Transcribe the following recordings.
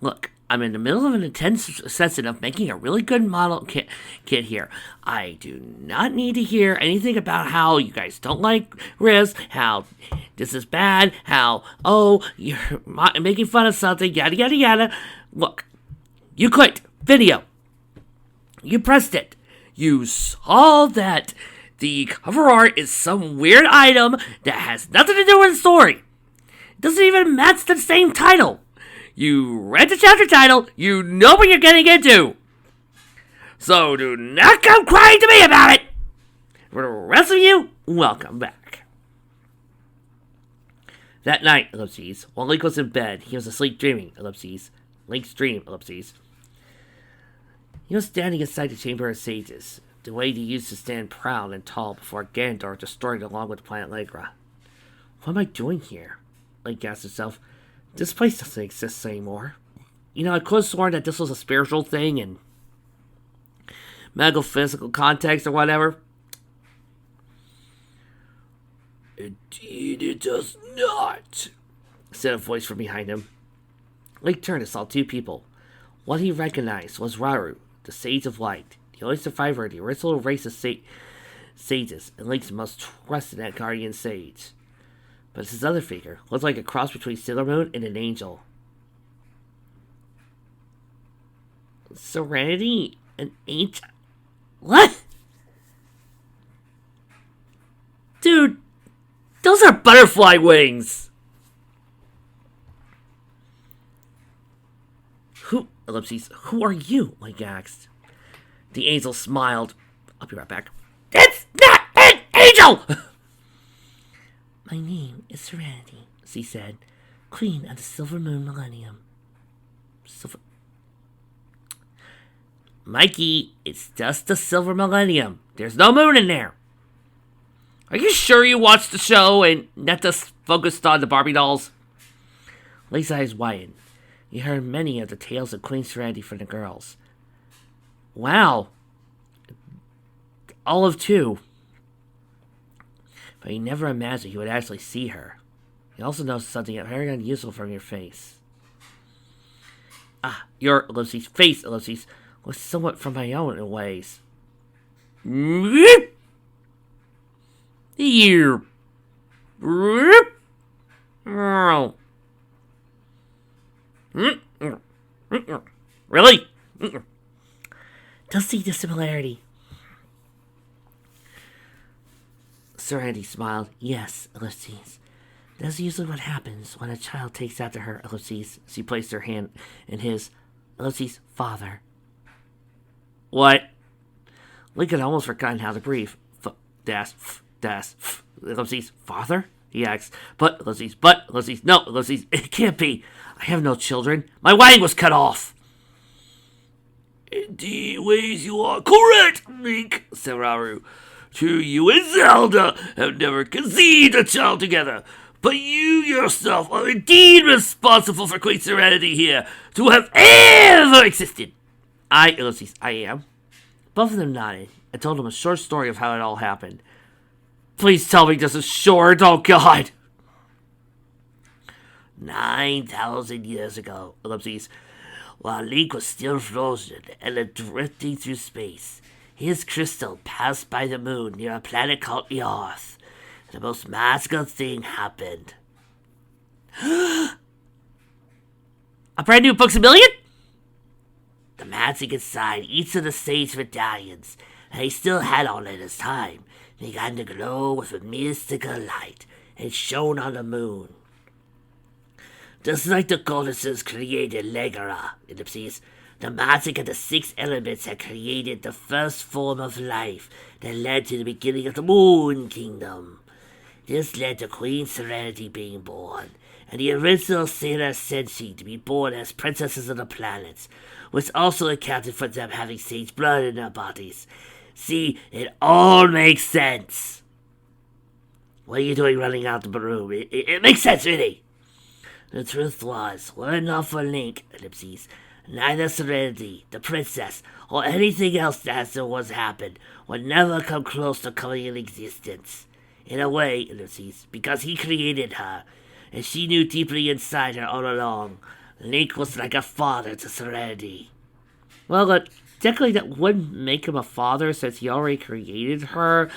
Look, I'm in the middle of an intense session of making a really good model kit here. I do not need to hear anything about how you guys don't like Riz, how this is bad, how, oh, you're making fun of something, yada, yada, yada. Look, you clicked video. You pressed it. You saw that the cover art is some weird item that has nothing to do with the story. It doesn't even match the same title. You read the chapter title, you know what you're getting into. So do not come crying to me about it. For the rest of you, welcome back. That night, ellipses, while Link was in bed, he was asleep dreaming, ellipses. Link's dream, ellipses. He was standing inside the Chamber of Sages, the way he used to stand proud and tall before Ganondorf destroyed along with the planet Legra. What am I doing here? Link asked himself. This place doesn't exist anymore. You know, I could have sworn that this was a spiritual thing in metaphysical context or whatever. Indeed, it does not, said a voice from behind him. Link turned and saw two people. One he recognized was Rauru, the Sage of Light, the only survivor of the original race of sages, and Link's most trusted guardian sage. But his other figure looked like a cross between Sailor Moon and an angel. Serenity? An angel? What? Dude, those are butterfly wings! Who are you? Link asked. The angel smiled. I'll be right back. It's not an angel! My name is Serenity, she said, Queen of the Silver Moon Millennium. Mikey, it's just the Silver Millennium. There's no moon in there. Are you sure you watched the show and not just focused on the Barbie dolls? Link's eyes widened. He heard many of the tales of Queen Serenity from the girls. Wow. Olive too. But he never imagined he would actually see her. He also noticed something very unusual from your face. Your face, ellipses, was somewhat from my own in ways. Here. Really? Don't see the similarity. Serenity smiled. Yes, ellipses. That's usually what happens when a child takes after her, ellipses. She placed her hand in his, ellipses, father. What? Link had almost forgotten how to breathe. Ellipses, father? He asked. But, ellipses, no, ellipses, it can't be. I have no children. My wedding was cut off. Indeed, ways you are correct, Link, said Rauru. True, you and Zelda have never conceived a child together, but you yourself are indeed responsible for Queen Serenity here to have ever existed. I am. Both of them nodded and told him a short story of how it all happened. Please tell me this is short, oh God. 9,000 years ago, ellipses, while Link was still frozen and drifting through space, his crystal passed by the moon near a planet called the Earth. The most magical thing happened. A brand new Books-A-Million? The magic inside each of the sage medallions that he still had on at his time began to glow with a mystical light and shone on the moon. Just like the goddesses created Legra, ellipses, the magic of the 6 elements had created the first form of life that led to the beginning of the Moon Kingdom. This led to Queen Serenity being born, and the original Sailor Senshi to be born as princesses of the planets, which also accounted for them having sage blood in their bodies. See, it all makes sense. What are you doing running out the room? It makes sense, really. The truth was, were it not for Link, ellipses, neither Serenity, the princess, or anything else that was happened would never come close to coming in existence. In a way, ellipses, because he created her, and she knew deeply inside her all along Link was like a father to Serenity. Well, technically that would make him a father since he already created her,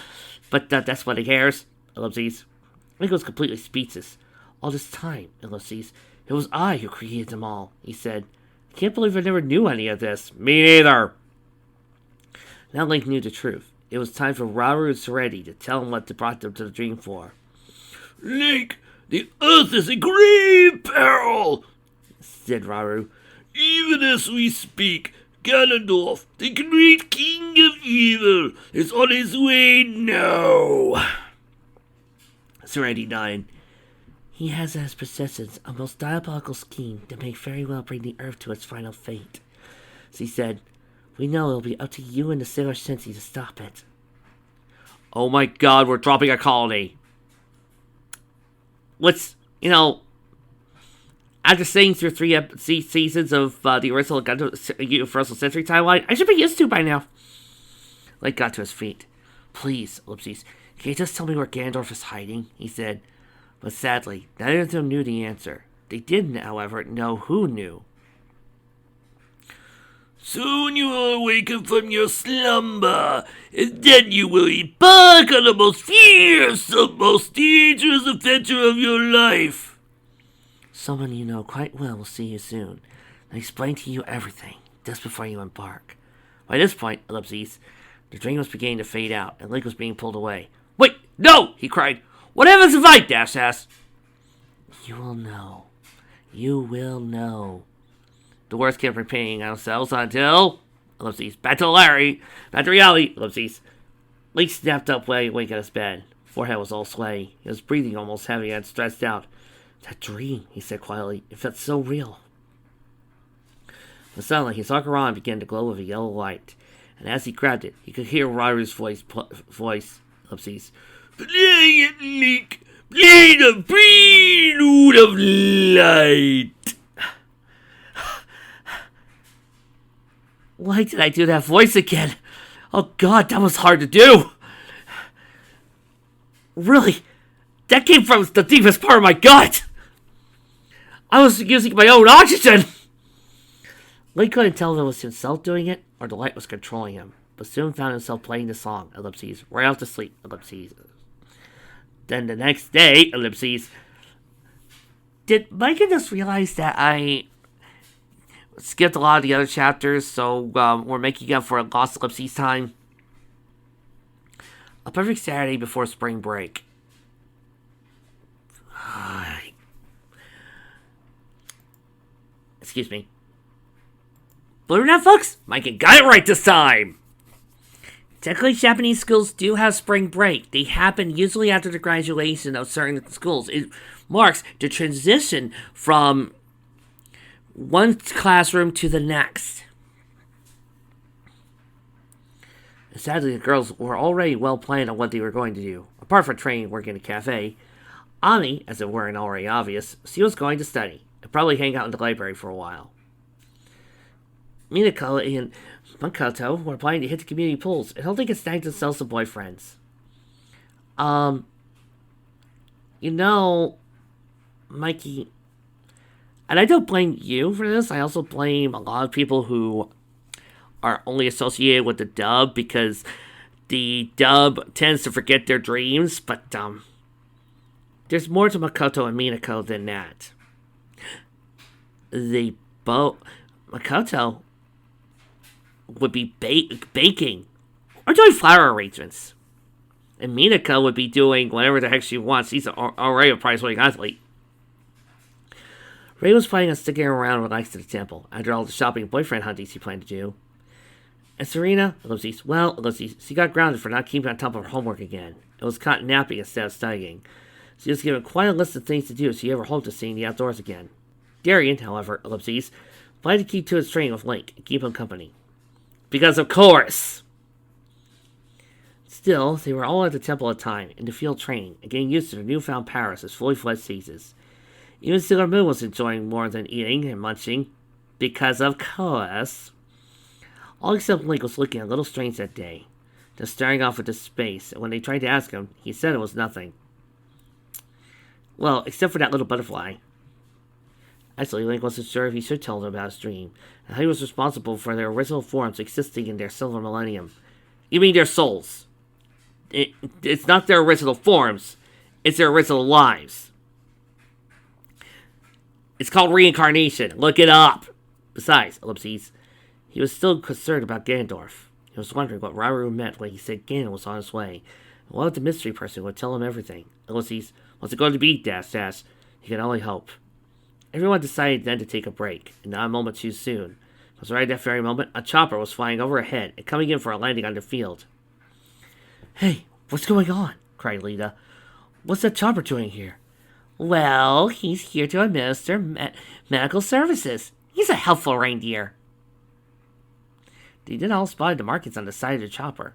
but that's what he cares. Ellipses. Link was completely speechless. All this time, ellipses, it was I who created them all, he said. I can't believe I never knew any of this. Me neither. Now Link knew the truth. It was time for Rauru and Serenity to tell him what they brought them to the dream for. Link, the Earth is in grave peril, said Rauru. Even as we speak, Ganondorf, the great king of evil, is on his way now. Serenity nodded. He has at his possessions a most diabolical scheme that may very well bring the Earth to its final fate. She said, we know it'll be up to you and the Sailor Sensi to stop it. Oh my god, we're dropping a colony. After staying through 3 seasons of the original Universal Century timeline, I should be used to by now. Link got to his feet. Please, ellipses, can you just tell me where Ganondorf is hiding? He said. But sadly, neither of them knew the answer. They didn't, however, know who knew. Soon you will awaken from your slumber, and then you will embark on the most fierce, the most dangerous adventure of your life. Someone you know quite well will see you soon, and explain to you everything, just before you embark. By this point, ellipses, the dream was beginning to fade out, and Link was being pulled away. Wait, no! He cried. What happens if I dash ass? You will know. You will know. The words kept repeating ourselves until, ellipses, back to Larry, back to reality, ellipses. Link snapped up way awake at his bed. Forehead was all sweaty. He was breathing almost heavy and stressed out. That dream, he said quietly. It felt so real. But suddenly, his Akaran began to glow with a yellow light. And as he grabbed it, he could hear Rairu's voice, ellipses. Play it, Link. Play the prelude of light. Why did I do that voice again? Oh god, that was hard to do. Really? That came from the deepest part of my gut. I was using my own oxygen. Link couldn't tell if it was himself doing it or the light was controlling him, but soon found himself playing the song, ellipses, right off to sleep, ellipses. Then the next day, ellipses. Did Micah just realize that I skipped a lot of the other chapters, so we're making up for lost ellipses time? A perfect Saturday before spring break. Excuse me. Believe it or not, folks, Micah got it right this time! Technically, Japanese schools do have spring break. They happen usually after the graduation of certain schools. It marks the transition from one classroom to the next. Sadly, the girls were already well planned on what they were going to do. Apart from training and working in a cafe, Ami, as it weren't already obvious, she was going to study and probably hang out in the library for a while. Minako and Makoto were planning to hit the community pools and hope they could snag themselves some boyfriends. Mikey, and I don't blame you for this. I also blame a lot of people who are only associated with the dub because the dub tends to forget their dreams, but there's more to Makoto and Minako than that. Makoto would be baking or doing flower arrangements. And Minako would be doing whatever the heck she wants. She's already a prize-winning athlete. Ray was planning on sticking around and relaxing at the temple after all the shopping and boyfriend hunting she planned to do. And Serena, she got grounded for not keeping on top of her homework again. It was caught napping instead of studying. She was given quite a list of things to do if she ever hoped to see in the outdoors again. Darien, however, planned to keep to his training with Link and keep him company. Because of course! Still, they were all at the temple at the time, in the field training, and getting used to their newfound powers as fully fledged Caesars. Even Sailor Moon was enjoying more than eating and munching, because of course. All except Link was looking a little strange that day, just staring off into space, and when they tried to ask him, he said it was nothing. Well, except for that little butterfly. Actually, Link wasn't sure if he should tell them about his dream, and how he was responsible for their original forms existing in their Silver Millennium. You mean their souls? It's not their original forms, it's their original lives. It's called reincarnation. Look it up. Besides, ellipses, he was still concerned about Ganondorf. He was wondering what Rauru meant when he said Ganon was on his way. And what if the mystery person would tell him everything? Ellipses, what's it going to be? Dash dash. He could only hope. Everyone decided then to take a break, and not a moment too soon. Because right at that very moment, a chopper was flying overhead and coming in for a landing on the field. Hey, what's going on? Cried Lita. What's that chopper doing here? Well, he's here to administer medical services. He's a helpful reindeer. They did all spotted the markings on the side of the chopper.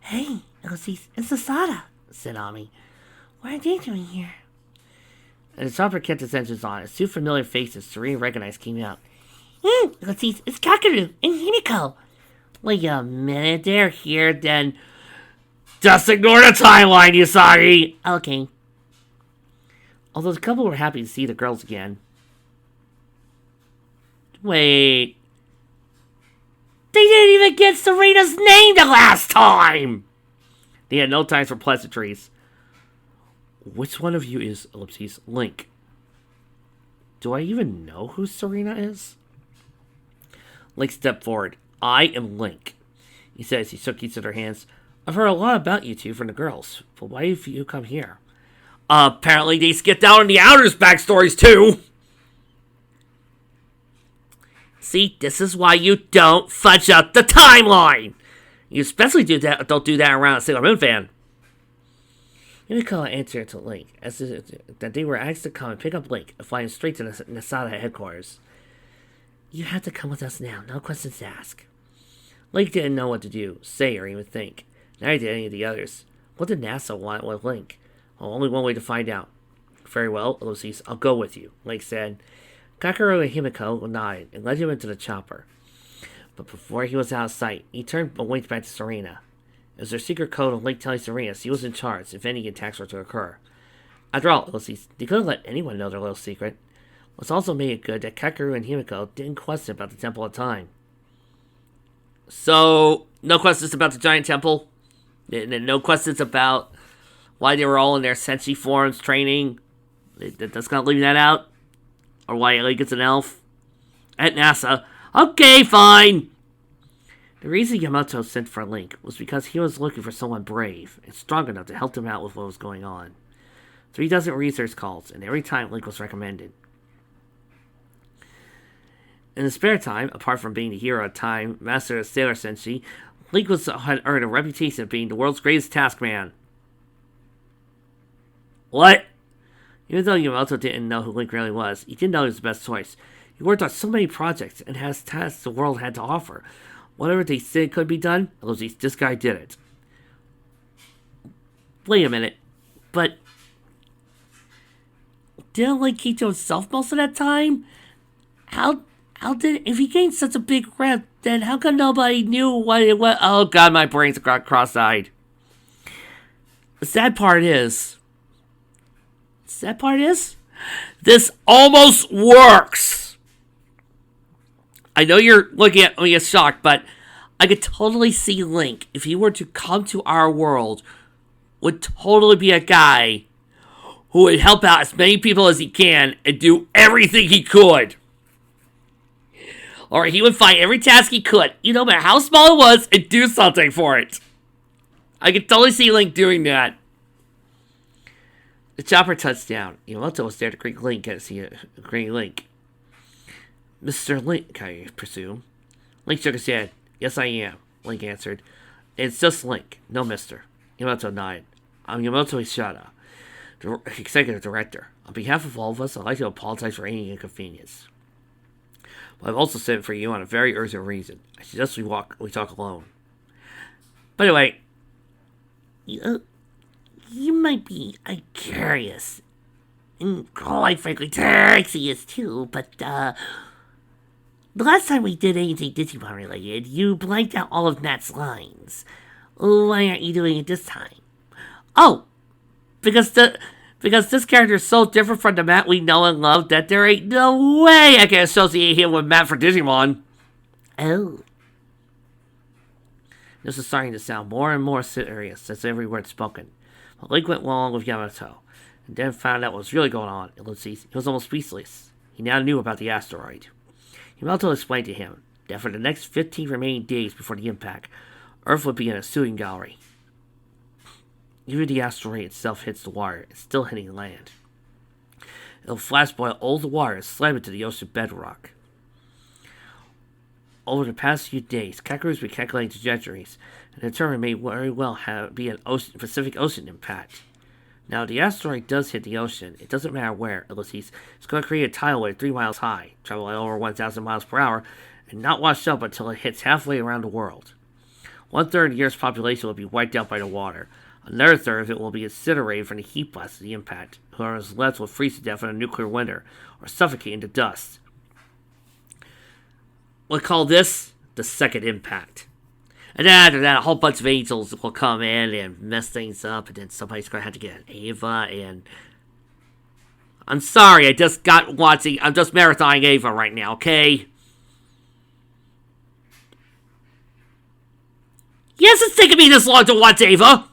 Hey, it's Asada, said Ami. What are they doing here? And the chopper kept its engines on as two familiar faces Serena recognized came out. It's Kakaru and Himiko. Wait a minute, they're here, then... Just ignore the timeline, Usagi! Okay. Although the couple were happy to see the girls again. Wait. They didn't even get Serena's name the last time! They had no time for pleasantries. Which one of you is, ellipses, Link? Do I even know who Serena is? Link stepped forward. I am Link, he said as he shook each of their hands. I've heard a lot about you two from the girls, but why have you come here? Apparently they skipped out on the Outer's backstories too! See, this is why you don't fudge up the timeline! You especially don't do that around a Sailor Moon fan. Himiko answered to Link as that they were asked to come and pick up Link and fly him straight to Nasada headquarters. You have to come with us now, no questions asked. Link didn't know what to do, say, or even think. Neither did any of the others. What did NASA want with Link? Well, only one way to find out. Very well, Ellipses, I'll go with you, Link said. Kakaru and Himiko nodded and led him into the chopper. But before he was out of sight, he turned and winked back to Serena. It was their secret code of Link telling Serena he was in charge if any attacks were to occur. After all, Ellipses, they couldn't let anyone know their little secret. What's also made it good that Kakaru and Himiko didn't question about the Temple of Time. So, no questions about the giant temple? And no questions about why they were all in their Senshi forms training? That's gonna leave that out? Or why Link is an elf? At NASA. Okay, fine! The reason Yamato sent for Link was because he was looking for someone brave and strong enough to help them out with what was going on. 36 research calls, and every time Link was recommended. In his spare time, apart from being the hero of time, master of Sailor Senshi, Link had earned a reputation of being the world's greatest taskman. What? Even though Yamato didn't know who Link really was, he did know he was the best choice. He worked on so many projects and has tasks the world had to offer. Whatever they said could be done, this guy did it. Wait a minute, but didn't Link keep to himself most of that time? If he gained such a big rep, then how come nobody knew what it was? Oh god, my brain's got cross-eyed. The sad part is, this almost works! I know you're looking at me as shocked, but I could totally see Link, if he were to come to our world, would totally be a guy who would help out as many people as he can and do everything he could. Or he would find every task he could, no matter how small it was, and do something for it. I could totally see Link doing that. The chopper touched down. Yamato was there to greet Link as he greeted Link. Mr. Link, I presume. Link shook his head. Yes, I am, Link answered. It's just Link, no mister. Yamato nodded. I'm Yamato Ishida, the executive director. On behalf of all of us, I'd like to apologize for any inconvenience. But I've also sent for you on a very urgent reason. I suggest we talk alone. By the way, you might be curious. And quite frankly, Trixie is too, but, the last time we did anything Digimon related, you blanked out all of Nat's lines. Why aren't you doing it this time? Oh, because Because this character is so different from the Matt we know and love that there ain't no way I can associate him with Matt for Digimon. Oh. This is starting to sound more and more serious as every word spoken. But Link went along with Yamato, and then found out what was really going on. It was almost speechless. He now knew about the asteroid. Yamato explained to him that for the next 15 remaining days before the impact, Earth would be in a shooting gallery. Even the asteroid itself hits the water, it's still hitting land. It'll flash boil all the water and slam into the ocean bedrock. Over the past few days, Kakeru's been calculating trajectories, and determined may very well be an Pacific Ocean impact. Now, the asteroid does hit the ocean. It doesn't matter where, Ulysses. It's going to create a tidal wave 3 miles high, travel at over 1,000 miles per hour, and not wash up until it hits halfway around the world. 1/3 of the Earth's population will be wiped out by the water. Another third of it will be incinerated from the heat blast of the impact. Whoever's left will freeze to death in a nuclear winter, or suffocate into dust. We'll call this the second impact. And then after that, a whole bunch of angels will come in and mess things up, and then somebody's going to have to get an Ava, and... I'm sorry, I'm just marathoning Ava right now, okay? Yes, it's taking me this long to watch Ava!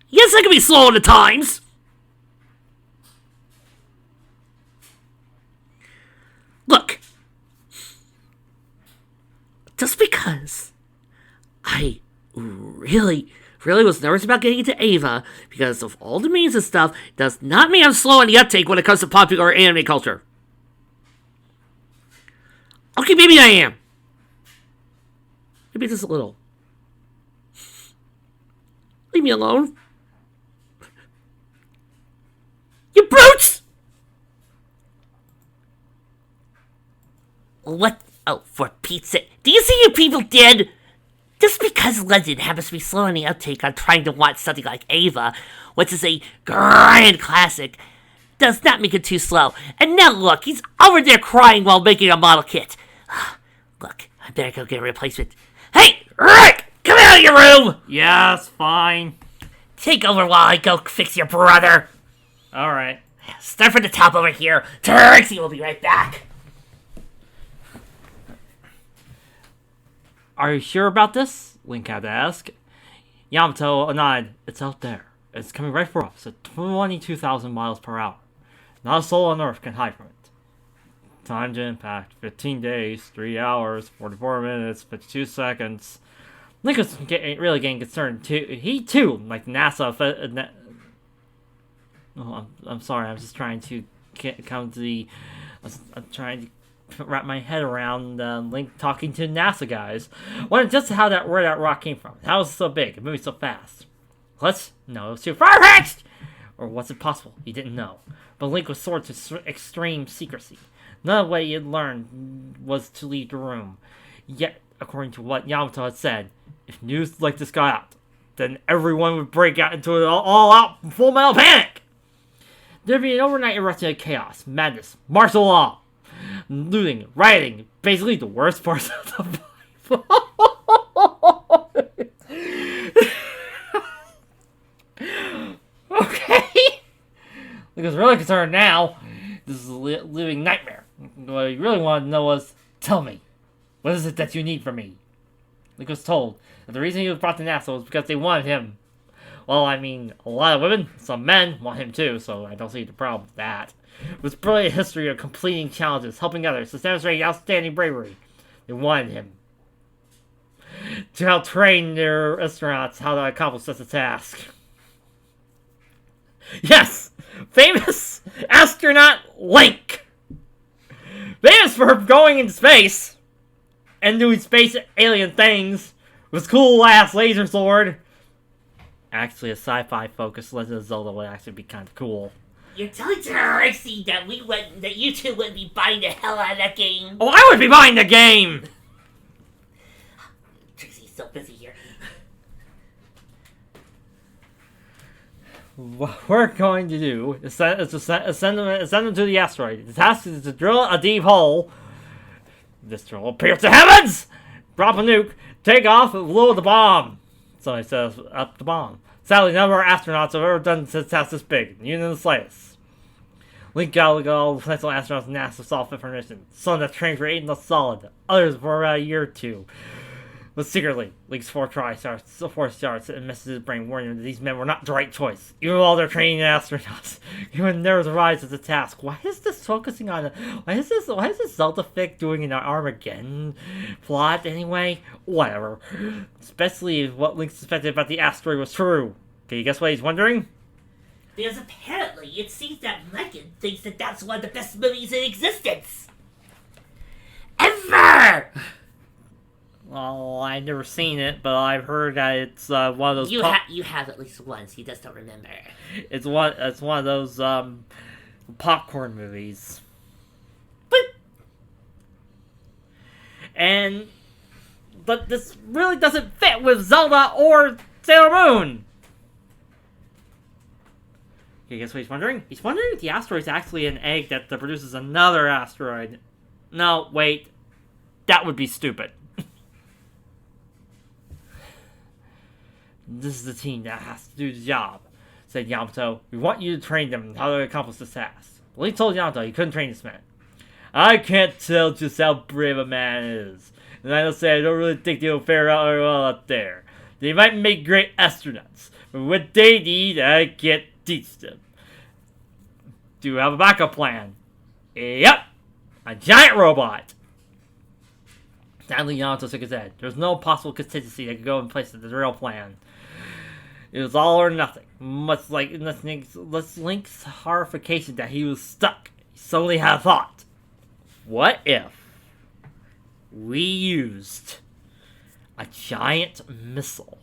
Yes, I can be slow at times! Look, just because I really was nervous about getting into Ava because of all the memes and stuff does not mean I'm slow on the uptake when it comes to popular anime culture. Okay, maybe I am. Maybe just a little. Leave me alone. You brutes! What? Oh, for Pete's sake. Do you see you people did? Just because Legend happens to be slow on the uptake on trying to watch something like Ava, which is a grand classic, does not make it too slow. And now look, he's over there crying while making a model kit. Look, I better go get a replacement. Hey, Rick! Come out of your room! Yes, fine. Take over while I go fix your brother. Alright. Start from the top over here. Trixie will be right back. Are you sure about this? Link had to ask. Yamato nodded. It's out there. It's coming right for us at 22,000 miles per hour. Not a soul on Earth can hide from it. Time to impact. 15 days, 3 hours, 44 minutes, 52 seconds. Link was really getting concerned too. He too, like NASA. I'm sorry. I'm just trying to come to the. I'm trying to wrap my head around Link talking to NASA guys. Wondering just where that rock came from. How was it so big? It moved so fast. No, it was too far-fetched! Or was it possible? He didn't know. But Link was sworn to extreme secrecy. Another way he had learned was to leave the room. Yet, according to what Yamato had said, if news like this got out, then everyone would break out into an all-out full-metal panic! There'd be an overnight eruption of chaos, madness, martial law, looting, rioting, basically the worst parts of the Bible. Okay? Link was really concerned now. This is a living nightmare. What he really wanted to know was, tell me, what is it that you need from me? Link was told that the reason he was brought to NASA was because they wanted him. Well, I mean, a lot of women, some men, want him too, so I don't see the problem with that. With brilliant history of completing challenges, helping others, to demonstrate outstanding bravery, they wanted him to help train their astronauts how to accomplish such a task. Yes! Famous astronaut Link! Famous for going into space and doing space alien things with cool-ass laser sword. Actually, a sci-fi focused Legend of Zelda would actually be kind of cool. You're telling Trixie that you two wouldn't be buying the hell out of that game? Oh, I would be buying the game! Trixie's so busy here. What we're going to do is send them to the asteroid. The task is to drill a deep hole. This drill will pierce the heavens! Drop a nuke, take off, and blow the bomb. Somebody set up the bomb. Sadly, none of our astronauts have ever done a task this big, even in the slightest. Link got all the potential astronauts in NASA saw fit for mission. Some that trained for 8 months solid, others for about a year or two. But secretly, Link's 4 starts and messes his brain, warning him that these men were not the right choice. Even while they're training astronauts, even never rise as a task. Why is this focusing on? Why is this Zelda fic doing an Armageddon plot anyway? Whatever. Especially if what Link suspected about the asteroid was true. Can you guess what he's wondering? Because apparently it seems that Megan thinks that that's one of the best movies in existence. Ever! Well, I've never seen it, but I've heard that it's one of those. You have at least once. He just don't remember. It's one of those popcorn movies. But this really doesn't fit with Zelda or Sailor Moon. Okay, guess what he's wondering? He's wondering if the asteroid is actually an egg that produces another asteroid. No, wait. That would be stupid. This is the team that has to do the job, said Yamato. We want you to train them on how to accomplish this task. Link told Yamato he couldn't train this man. I can't tell just how brave a man is. And I don't say I don't really think they'll fare out very well up there. They might make great astronauts, but what they need, I can't teach them. Do you have a backup plan? Yep! A giant robot! Sadly, Yamato shook his head. There's no possible contingency that could go in place of the real plan. It was all or nothing. Much like Link's horrification that he was stuck. He suddenly had a thought. What if we used a giant missile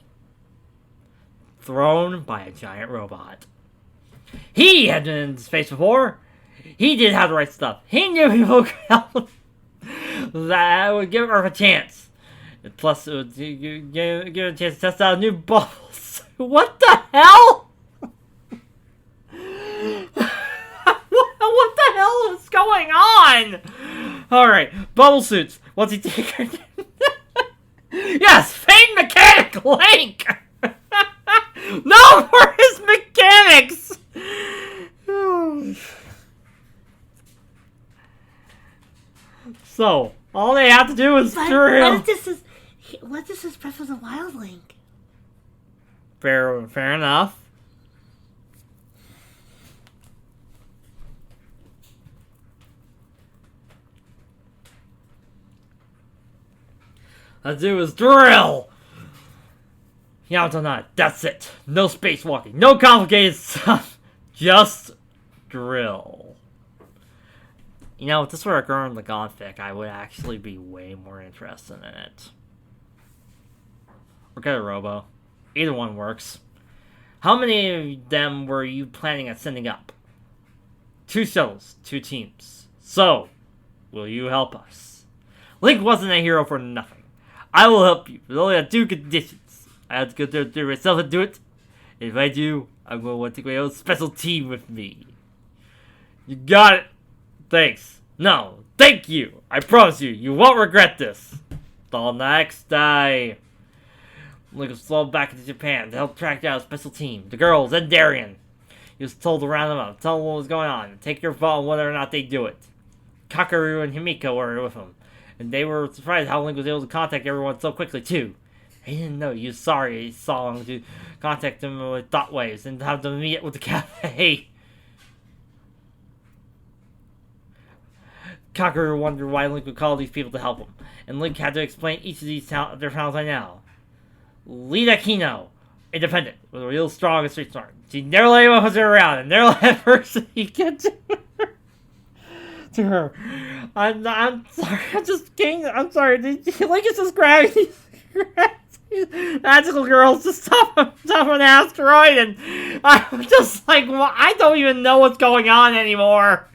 thrown by a giant robot? He had been in space before. He did have the right stuff. He knew people could help that would give Earth a chance. Plus, it would give a chance to test out new bubbles. What the hell? What the hell is going on? Alright, bubble suits. What's he taking? Yes, famed mechanic Link! No, for his mechanics! So, all they have to do is drill. What is this Breath of the Wild Link? Fair enough. All they do is drill. Yamato nodded. That's it. No spacewalking. No complicated stuff. Just drill. You know, if this were a Gurren Lagann fic, I would actually be way more interested in it. Or get a Robo. Either one works. How many of them were you planning on sending up? 2 shuttles, 2 teams. So, will you help us? Link wasn't a hero for nothing. I will help you, but only on 2 conditions. I have to go there do myself and do it. And if I do, I'm going to want to take my own special team with me. You got it. Thanks. No, thank you. I promise you, you won't regret this. Till next day. Link was flown back into Japan to help track down a special team, the girls and Darien. He was told to round them up, tell them what was going on, and take your vote on whether or not they do it. Kakeru and Himiko were with him, and they were surprised how Link was able to contact everyone so quickly too. He didn't know he was sorry he saw him to contact them with thought waves and have them meet with the cafe. Kakeru wondered why Link would call these people to help him, and Link had to explain each of these their talents by now. Lita Kino, independent, with a real strong and street smart. She never let anyone push her around, and never let person get to her. I'm sorry, I'm sorry. Link is just grabbing these magical girls to stop an asteroid, and I'm just like, well, I don't even know what's going on anymore.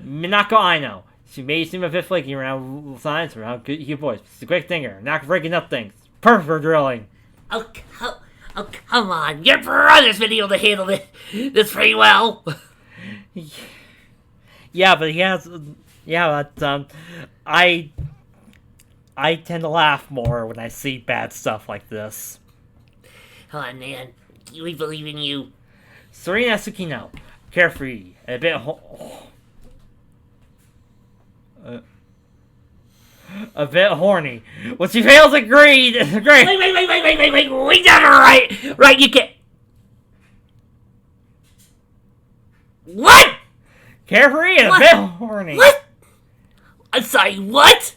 Minako Aino. She may seem a bit flaky around science, around cute boys. She's a quick thinker, not for breaking up things. Perfect for drilling. Oh, come on. Your brother's been able to handle this pretty well. Yeah, but he has... Yeah, but, I tend to laugh more when I see bad stuff like this. Come on, man. We believe in you. Serena Tsukino, carefree, a bit a bit horny. When she fails to agree, great. Wait. We got it right. You can't. What? Carefree and What? a bit horny. What? I'm sorry. What?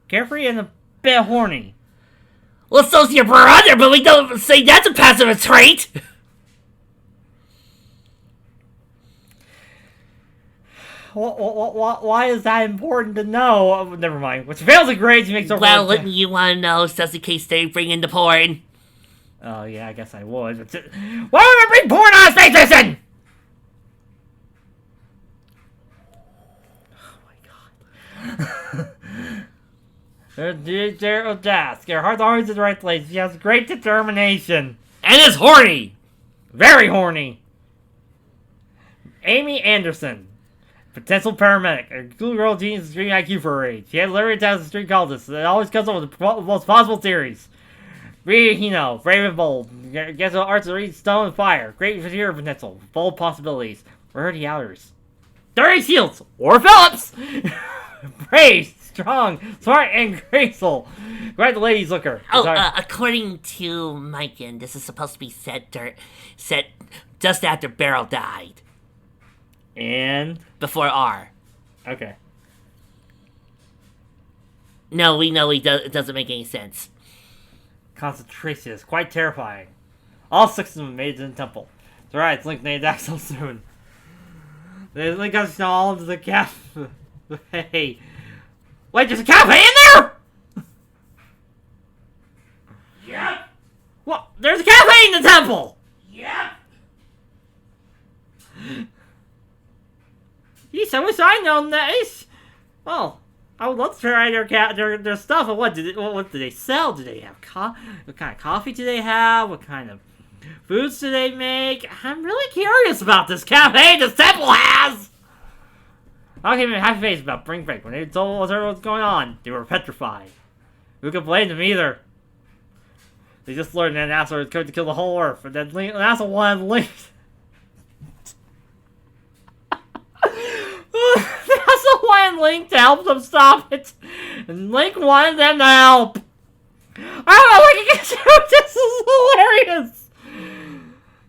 Carefree and a bit horny. Well, so's your brother, but we don't say that's a passive trait. Why is that important to know? Oh, never mind. When she fails a grade, she makes her. Well, wouldn't you want to know, just in case they bring in the porn? Oh yeah, I guess I would. But why would I bring porn on Space Station? Oh my god. Zero task. Her heart's always in the right place. She has great determination. And is horny! Very horny. Amy Anderson. Potential paramedic. A cool girl genius extreme IQ for her age. She has literary talents and street cultists. It always comes up with the most possible theories. Brave and bold. Gets the arts to read stone and fire. Great material potential. Bold possibilities. Where are the outers? Dirty Shields or Phillips! Brave, strong, smart, and graceful. Right, the ladies looker. According to Maikin, this is supposed to be set just after Beryl died. And Before R. okay. No, we know it doesn't make any sense. Concentration is quite terrifying. All 6 of them made it in the temple. It's alright, it's linked named Axel soon. They link us all into the cafe. Hey. Wait, there's a cafe in there?! Yep. What? There's a cafe in the temple! Yep. Geez, I wish I'd known this. Well, I would love to try their stuff. But what do they sell? Do they have what kind of coffee do they have? What kind of foods do they make? I'm really curious about this cafe this temple has. I don't even have face about Spring Break. When they told us what's going on, they were petrified. Who could blame them either? They just learned that NASA was going to kill the whole Earth, and then NASA wanted Link. NASA wanted Link to help them stop it, and Link wanted them to help. I don't know, like, this is hilarious.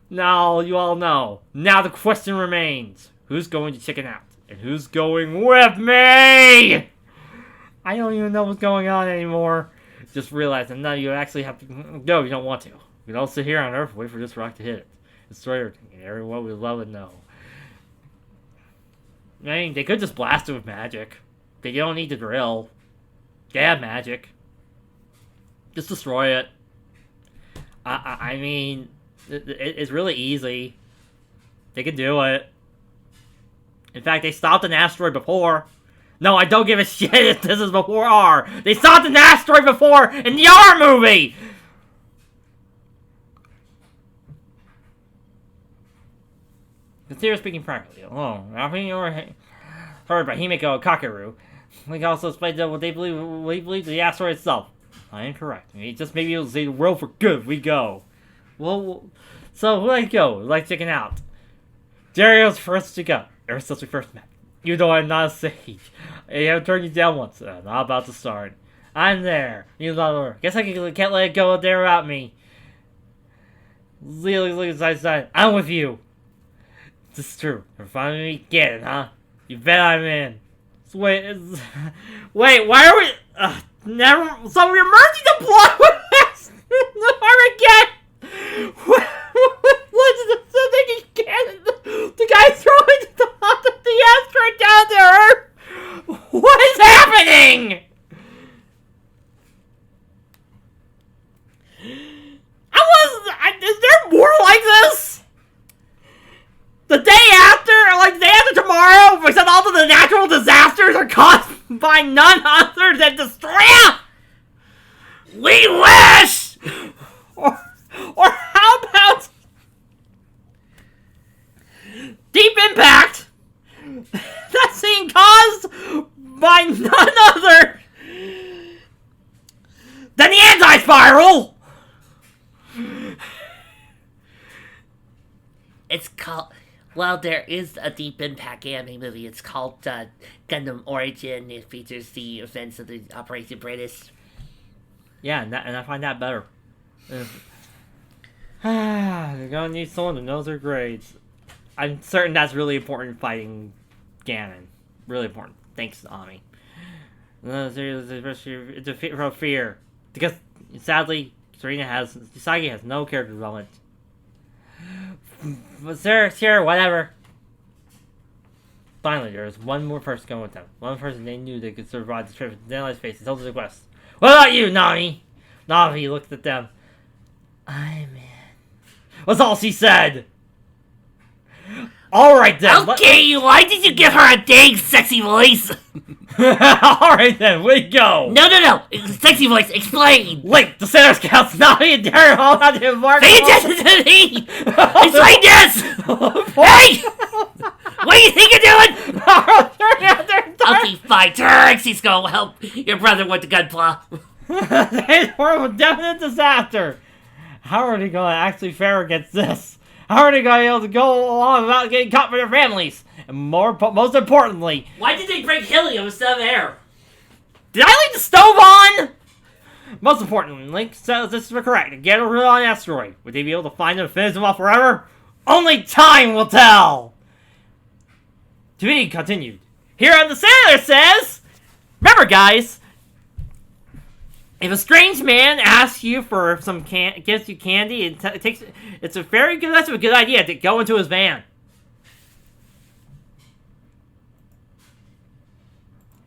Now, you all know. Now the question remains: who's going to chicken out, and who's going with me? I don't even know what's going on anymore. Just realize that now you actually have to go. You don't want to. We don't sit here on Earth and wait for this rock to hit it. Destroy everything, and everyone we love and know. I mean, they could just blast it with magic. They don't need to drill. They have magic. Just destroy it. I mean, it's really easy. They can do it. In fact, they stopped an asteroid before. No, I don't give a shit if this is before R. They stopped an asteroid before in the R movie! Consider speaking practically. Oh, heard by Himiko Kakeru. We can also explain what they believe the asteroid itself. I am correct. Maybe it'll say the world for good. We go. Well, so who I go? Like checking out. Dario's first to go. Ever since we first met. You know I'm not a sage. I have turned you down once. I'm not about to start. I'm there. You know, guess I can't let it go there without me. Look side. I'm with you. This is true. You're finally me again, huh? You bet I'm in. So wait, why are we... never... So we're merging the plot with Armageddon! What is the thing again? The guy throwing the asteroid down to Earth? What is happening? Is there more like this? The day after, like the day after tomorrow, because all of the natural disasters are caused by none other than Destroyer? We wish! Or how about Deep Impact? That's being caused by none other than the anti-spiral! Well, there is a Deep Impact anime movie. It's called Gundam Origin. It features the events of the Operation British. Yeah, and I find that better. They're gonna need someone to know their grades. I'm certain that's really important in fighting Ganon. Really important. Thanks, Ami. It's a fear. Because, sadly, Usagi has no character development. But sure, whatever. Finally, there was one more person going with them. One person they knew they could survive the trip with Daniel's face and told the quest. What about you, Nami? Nami looked at them. I'm in. Was all she said. Alright then. Okay, why did you give her a dang sexy voice? Alright then, we go. No. Sexy voice, explain. Link, the Center Scouts, Nami and Darren all had to embark. Pay attention to me. Explain this. Hey! What do you think you're doing? Okay, fine. Trixie's gonna help your brother with the gunpla. It's a definite disaster. How are they going to actually fare against this? How are they going to be able to go along without getting caught by their families? And most importantly... Why did they bring helium instead of air? Did I leave the stove on? Most importantly, Link says this is correct. To get over on an asteroid, would they be able to find them and finish them off forever? Only time will tell! To be continued. Here on the Sailor says... Remember, guys... If a strange man asks you for some gives you candy, it's a very good. That's a good idea to go into his van.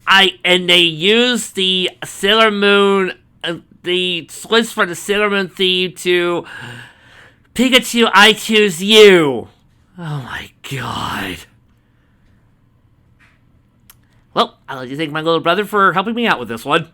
And they use the Sailor Moon, the switch for the Sailor Moon theme to Pikachu, I choose you. Oh my god. Well, I'd like to thank my little brother for helping me out with this one.